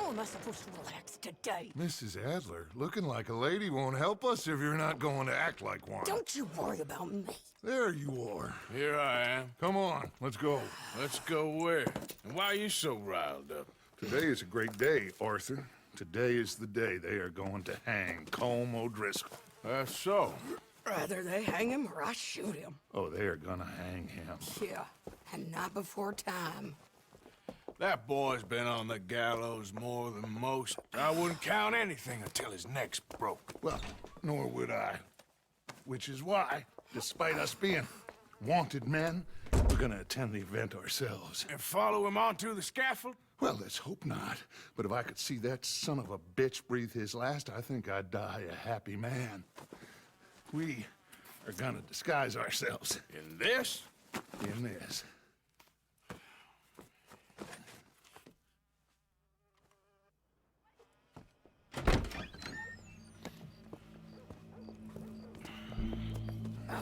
How am I supposed to relax today? Mrs. Adler, looking like a lady won't help us if you're not going to act like one. Don't you worry about me. There you are. Here I am. Come on, let's go. Let's go where? And why are you so riled up? Today is a great day, Arthur. Today is the day they are going to hang Colm O'Driscoll. That's so. Rather they hang him or I shoot him. Oh, they are gonna hang him. Yeah, and not before time. That boy's been on the gallows more than most. I wouldn't count anything until his neck's broke. Well, nor would I. Which is why, despite us being wanted men, we're gonna attend the event ourselves. And follow him onto the scaffold? Well, let's hope not. But if I could see that son of a bitch breathe his last, I think I'd die a happy man. We are gonna disguise ourselves. In this? In this.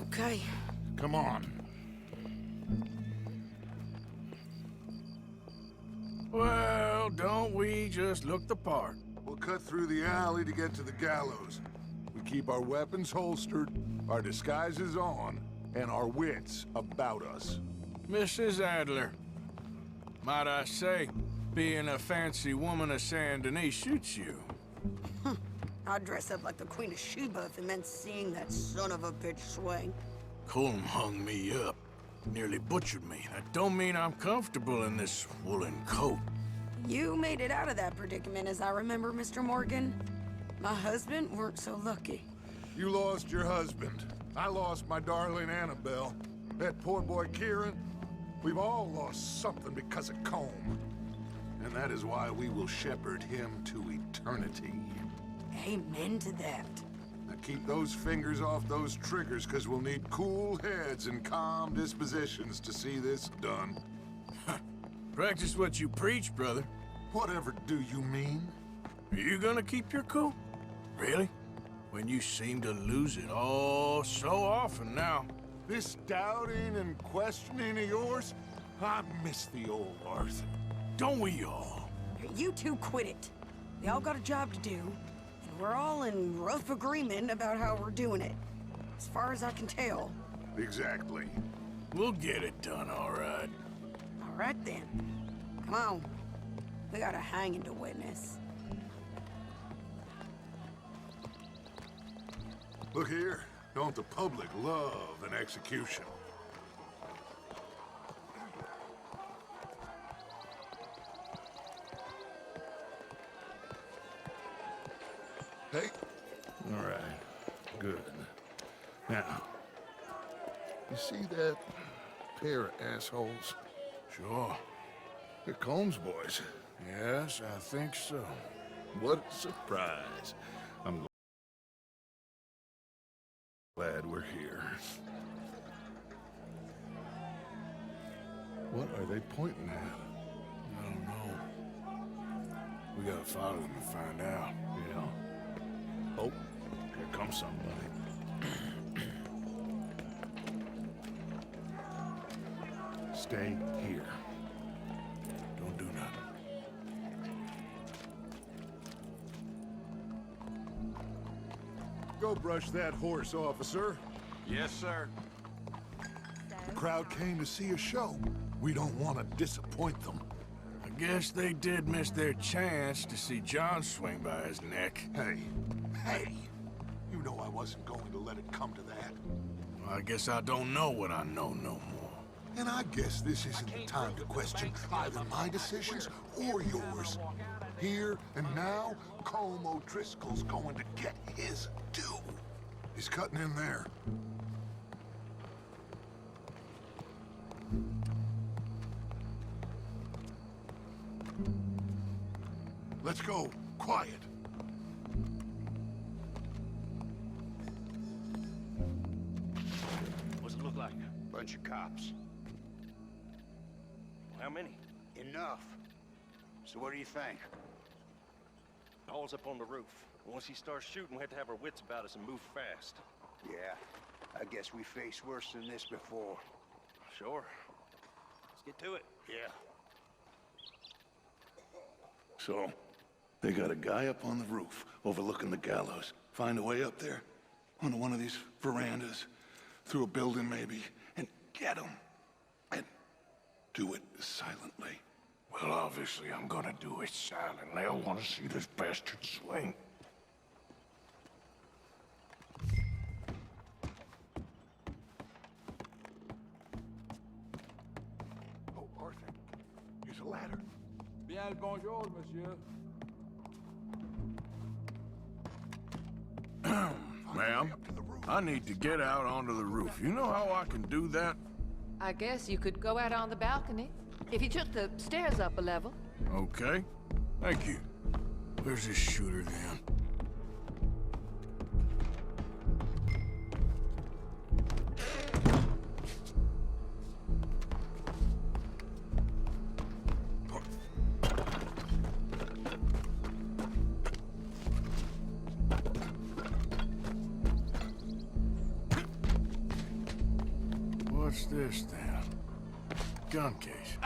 Okay. Come on. Well, don't we just look the part? We'll cut through the alley to get to the gallows. We keep our weapons holstered, our disguises on, and our wits about us. Mrs. Adler, might I say, being a fancy woman of Saint Denis shoots you. I'd dress up like the Queen of Sheba and then seeing that son of a bitch swing. Colm hung me up, nearly butchered me. That don't mean I'm comfortable in this woolen coat. You made it out of that predicament, as I remember, Mr. Morgan. My husband weren't so lucky. You lost your husband. I lost my darling Annabelle. That poor boy Kieran. We've all lost something because of Colm. And that is why we will shepherd him to eternity. Amen to that. Now keep those fingers off those triggers, because we'll need cool heads and calm dispositions to see this done. Practice what you preach, brother. Whatever do you mean? Are you gonna keep your cool? Really? When you seem to lose it all so often now. This doubting and questioning of yours, I miss the old Arthur. Don't we all? You two quit it. We all got a job to do, and we're all in rough agreement about how we're doing it. As far as I can tell. Exactly. We'll get it done, all right. All right then. Come on. We got a hanging to witness. Look here. Don't the public love an execution? Hey. All right. Good. Now, you see that pair of assholes? Sure. They're Colm's boys. Yes, I think so. What a surprise. I'm glad we're here. What are they pointing at? I don't know. We gotta follow them and find out. Yeah. Oh, here comes somebody. Stay here. Don't do nothing. Go brush that horse, officer. Yes, sir. The crowd came to see a show. We don't want to disappoint them. I guess they did miss their chance to see John swing by his neck. Hey, you know I wasn't going to let it come to that. Well, I guess I don't know what I know no more. And I guess this isn't the time to question either my decisions or yours. Here and now, Colm O'Driscoll's going to get his due. He's cutting in there. Let's go. Quiet. What's it look like? Bunch of cops. How many? Enough. So what do you think? Paul's up on the roof. Once he starts shooting, we have to have our wits about us and move fast. Yeah, I guess we faced worse than this before. Sure. Let's get to it. Yeah. So, They got a guy up on the roof, overlooking the gallows. Find a way up there, onto one of these verandas, through a building maybe, and get him. And do it silently. Well, obviously I'm gonna do it silently. I want to see this bastard swing. Oh, Arthur, use a ladder. Bien le bonjour, monsieur. Ma'am, I need to get out onto the roof. You know how I can do that? I guess you could go out on the balcony. If you took the stairs up a level. Okay. Thank you. Where's this shooter then? What's this then? Gun case.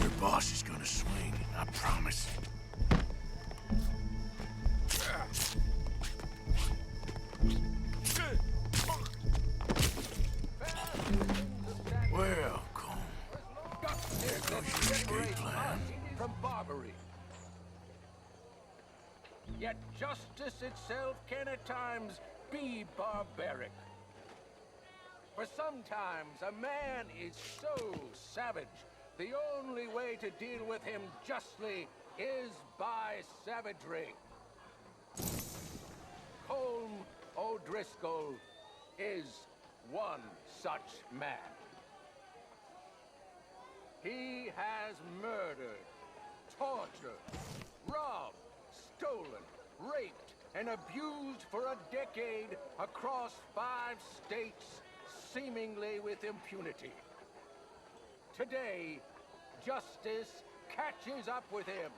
Your boss is gonna swing, I promise. Well, Colm, there goes your escape plan. From Barbary. Yet justice itself can at times be barbaric. For sometimes a man is so savage, the only way to deal with him justly is by savagery. Colm O'Driscoll is one such man. He has murdered, tortured, robbed, stolen, raped, and abused for a decade across 5 states, seemingly with impunity. Today, justice catches up with him.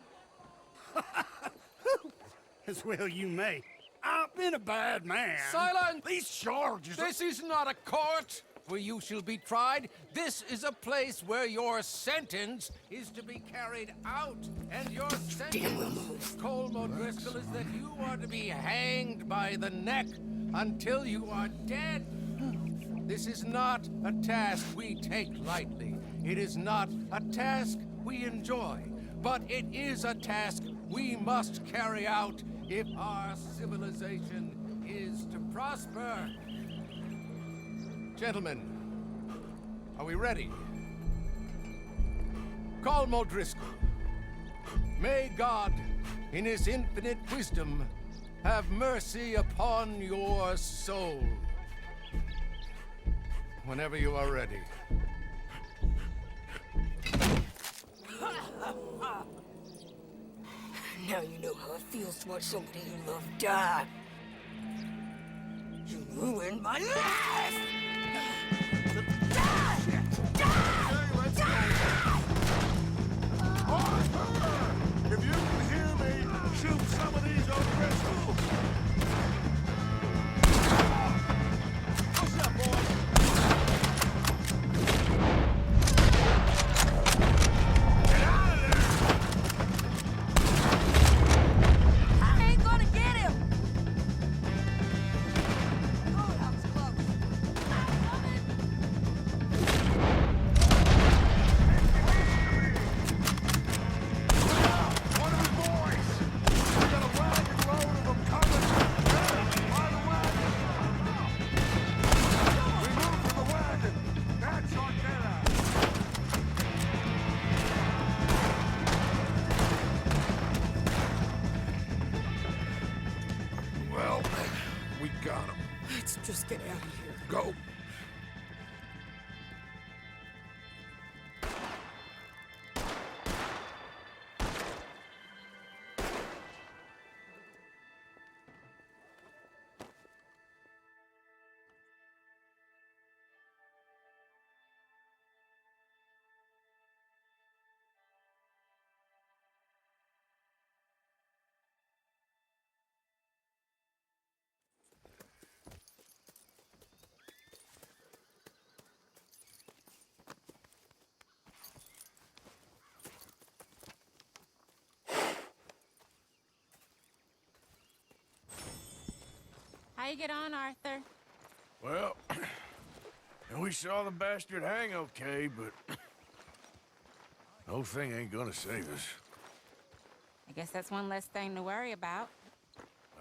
As well you may. I've been a bad man. Silence! These charges... This is not a court where you shall be tried. This is a place where your sentence is to be carried out. And your sentence, Colm O'Driscoll, is that you are to be hanged by the neck until you are dead. This is not a task we take lightly. It is not a task we enjoy. But it is a task we must carry out if our civilization is to prosper. Gentlemen, are we ready? Colm O'Driscoll, may God, in his infinite wisdom, have mercy upon your soul. Whenever you are ready. Now you know how it feels to watch somebody you love die. You ruined my life! Arthur! If you can hear me, shoot some of these O'Driscolls! What's up, boys? Get out of there! I ain't gonna get him! Oh, that was close. I'm coming! One of the boys! We got a wagon load of them coming! By the wagon! We move to the wagon! That's our get-out! Well, we got him. Let's just get out of here. Go! How you get on, Arthur? Well, we saw the bastard hang okay, but the whole thing ain't gonna save us. I guess that's one less thing to worry about.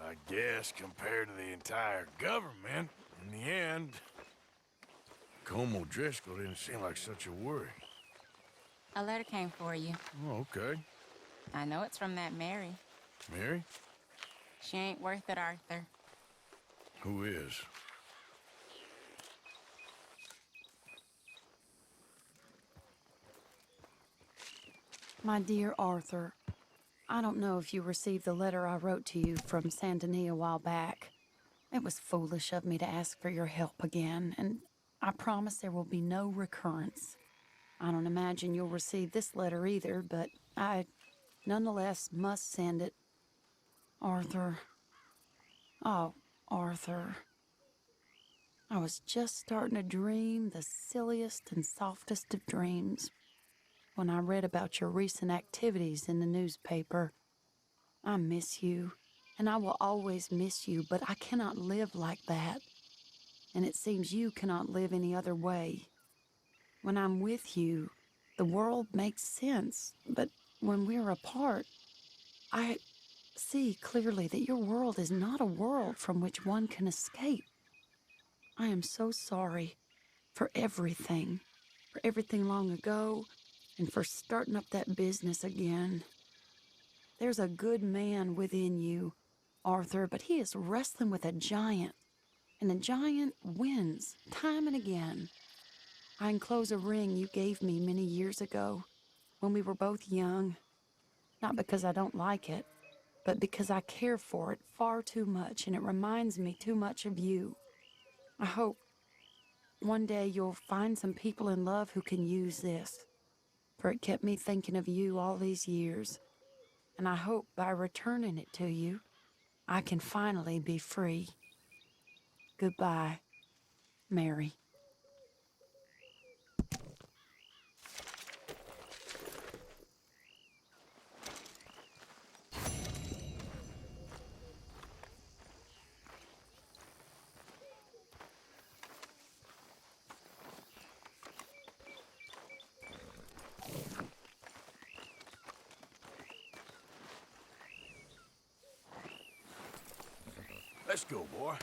I guess compared to the entire government, in the end, Colm O'Driscoll didn't seem like such a worry. A letter came for you. Oh, okay. I know it's from that Mary. Mary? She ain't worth it, Arthur. Who is? My dear Arthur, I don't know if you received the letter I wrote to you from Saint Denis a while back. It was foolish of me to ask for your help again, and I promise there will be no recurrence. I don't imagine you'll receive this letter either, but I nonetheless must send it. Arthur. Oh, Arthur. I was just starting to dream the silliest and softest of dreams when I read about your recent activities in the newspaper. I miss you, and I will always miss you, but I cannot live like that. And it seems you cannot live any other way. When I'm with you, the world makes sense, but when we're apart, I see clearly that your world is not a world from which one can escape. I am so sorry for everything long ago, and for starting up that business again. There's a good man within you, Arthur, but he is wrestling with a giant, and the giant wins time and again. I enclose a ring you gave me many years ago when we were both young, not because I don't like it, but because I care for it far too much, and it reminds me too much of you. I hope one day you'll find some people in love who can use this, for it kept me thinking of you all these years, and I hope by returning it to you, I can finally be free. Goodbye, Mary. Let's go, boy.